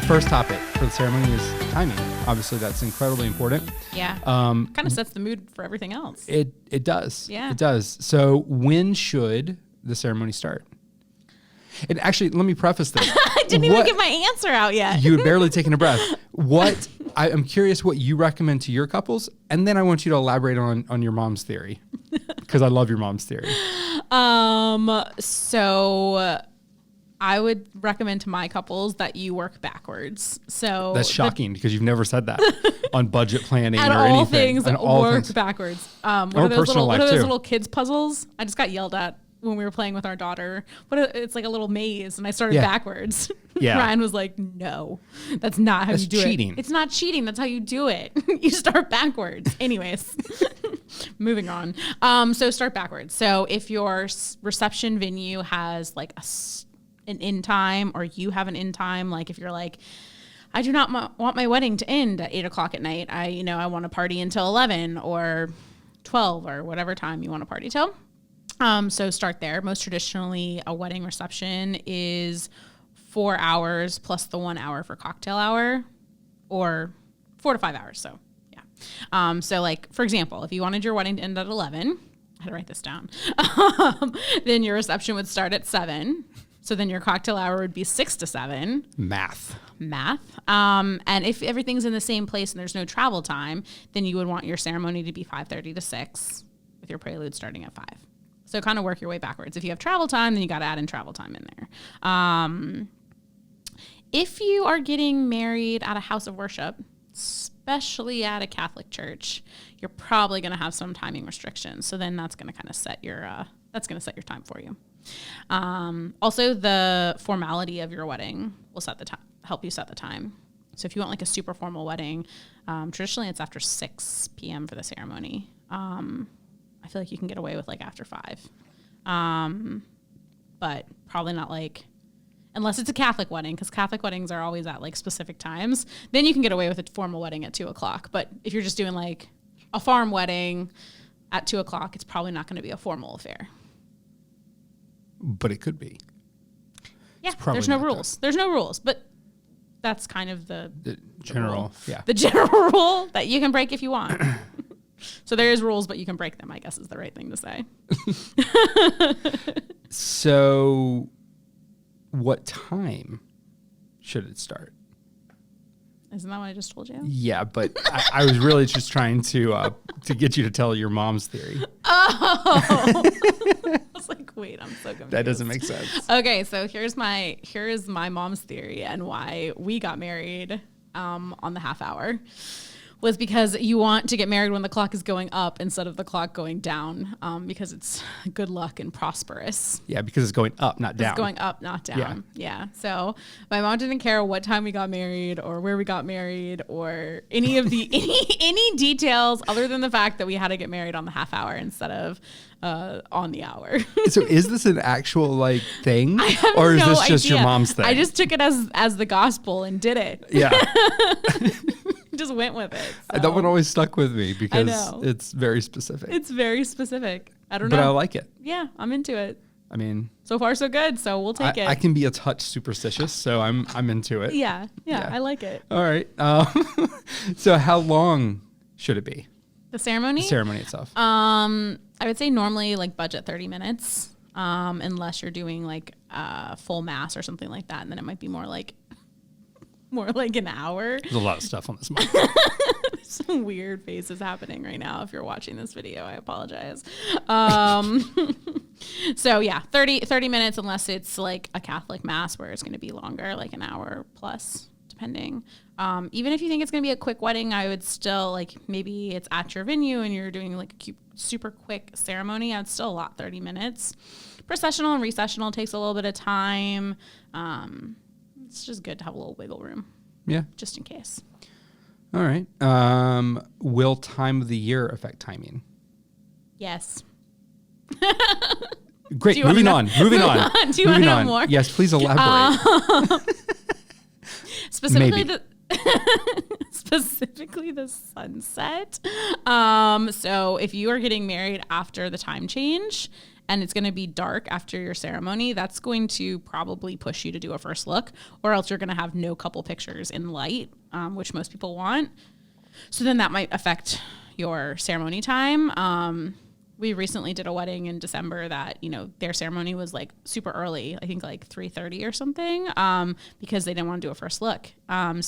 first topic for the ceremony is timing. Obviously, that's incredibly important. Yeah. Kind of sets the mood for everything else. It does. Yeah. It does. So when should the ceremony start? And actually, let me preface this. I didn't even get my answer out yet. You had barely taken a breath. I'm curious what you recommend to your couples, and then I want you to elaborate on your mom's theory, because I love your mom's theory. So I would recommend to my couples that you work backwards. So That's shocking because you've never said that on budget planning at or all anything. things, work backwards. What are those personal kids puzzles? I just got yelled at when we were playing with our daughter. It's like a little maze, and I started backwards. Yeah. Ryan was like, "No, that's not how you do cheating. it. It's not cheating. That's how you do it. You start backwards." Anyways, moving on. So start backwards. So if your reception venue has like an end time, or you have an end time, like if you're like, I do not want my wedding to end at 8:00 at night. I want to party until 11 or 12 or whatever time you want to party till. So start there. Most traditionally, a wedding reception is 4 hours plus the 1 hour for cocktail hour, or 4 to 5 hours. So yeah. So like, for example, if you wanted your wedding to end at 11, I had to write this down, then your reception would start at 7. So then your cocktail hour would be 6 to 7. Math. And if everything's in the same place and there's no travel time, then you would want your ceremony to be 5:30 to 6 with your prelude starting at 5. So kind of work your way backwards. If you have travel time, then you got to add in travel time in there. If you are getting married at a house of worship, especially at a Catholic church, you're probably going to have some timing restrictions. So then that's going to kind of set your time for you. Also, the formality of your wedding will help you set the time. So if you want like a super formal wedding, traditionally it's after 6 p.m. for the ceremony. I feel like you can get away with like after 5. But probably not like, unless it's a Catholic wedding, because Catholic weddings are always at like specific times, then you can get away with a formal wedding at 2:00. But if you're just doing like a farm wedding at 2:00, it's probably not going to be a formal affair. But it could be. Yeah, there's no rules. There's no rules, but that's kind of the general, the general rule that you can break if you want. So there is rules, but you can break them, I guess is the right thing to say. So what time should it start? Isn't that what I just told you? Yeah, but I was really just trying to get you to tell your mom's theory. Oh, I was like, wait, I'm so confused. That doesn't make sense. Okay, so here's my mom's theory and why we got married on the half hour. Was because you want to get married when the clock is going up instead of the clock going down, because it's good luck and prosperous. Yeah, because it's going up, not down. It's going up, not down. Yeah. So my mom didn't care what time we got married or where we got married or any of the any details other than the fact that we had to get married on the half hour instead of on the hour. So is this an actual like thing, or is this just your mom's thing? I just took it as the gospel and did it. Yeah. Just went with it. So. That one always stuck with me because it's very specific. It's very specific. I don't know. But I like it. Yeah, I'm into it. I mean, so far so good. So we'll take it. I can be a touch superstitious, so I'm into it. Yeah, I like it. All right. So how long should it be? The ceremony? The ceremony itself. I would say normally like budget 30 minutes, unless you're doing like full mass or something like that, and then it might be more like an hour. There's a lot of stuff on this mic. Some weird faces happening right now. If you're watching this video, I apologize. So yeah, 30 minutes, unless it's like a Catholic mass where it's going to be longer, like an hour plus, depending. Even if you think it's going to be a quick wedding, I would still like, maybe it's at your venue and you're doing like a super quick ceremony. I'd still allot 30 minutes. Processional and recessional takes a little bit of time. It's just good to have a little wiggle room. Yeah. Just in case. All right. Will time of the year affect timing? Yes. Great. Moving on. Do you want to know more? Yes, please elaborate. Specifically the sunset. So if you are getting married after the time change and it's going to be dark after your ceremony, that's going to probably push you to do a first look, or else you're going to have no couple pictures in light, which most people want. So then that might affect your ceremony time. We recently did a wedding in December that, you know, their ceremony was like super early, I think like 3:30 or something, because they didn't want to do a first look. And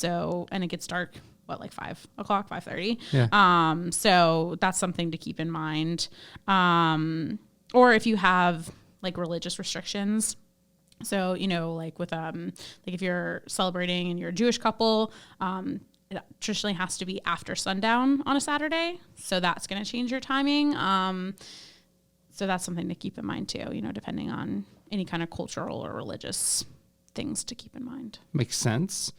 it gets dark, like 5 o'clock, 5:30. Yeah. So that's something to keep in mind. Or if you have like religious restrictions. So, you know, like with, like if you're celebrating and you're a Jewish couple, it traditionally has to be after sundown on a Saturday. So that's going to change your timing. So that's something to keep in mind too, you know, depending on any kind of cultural or religious things to keep in mind. Makes sense.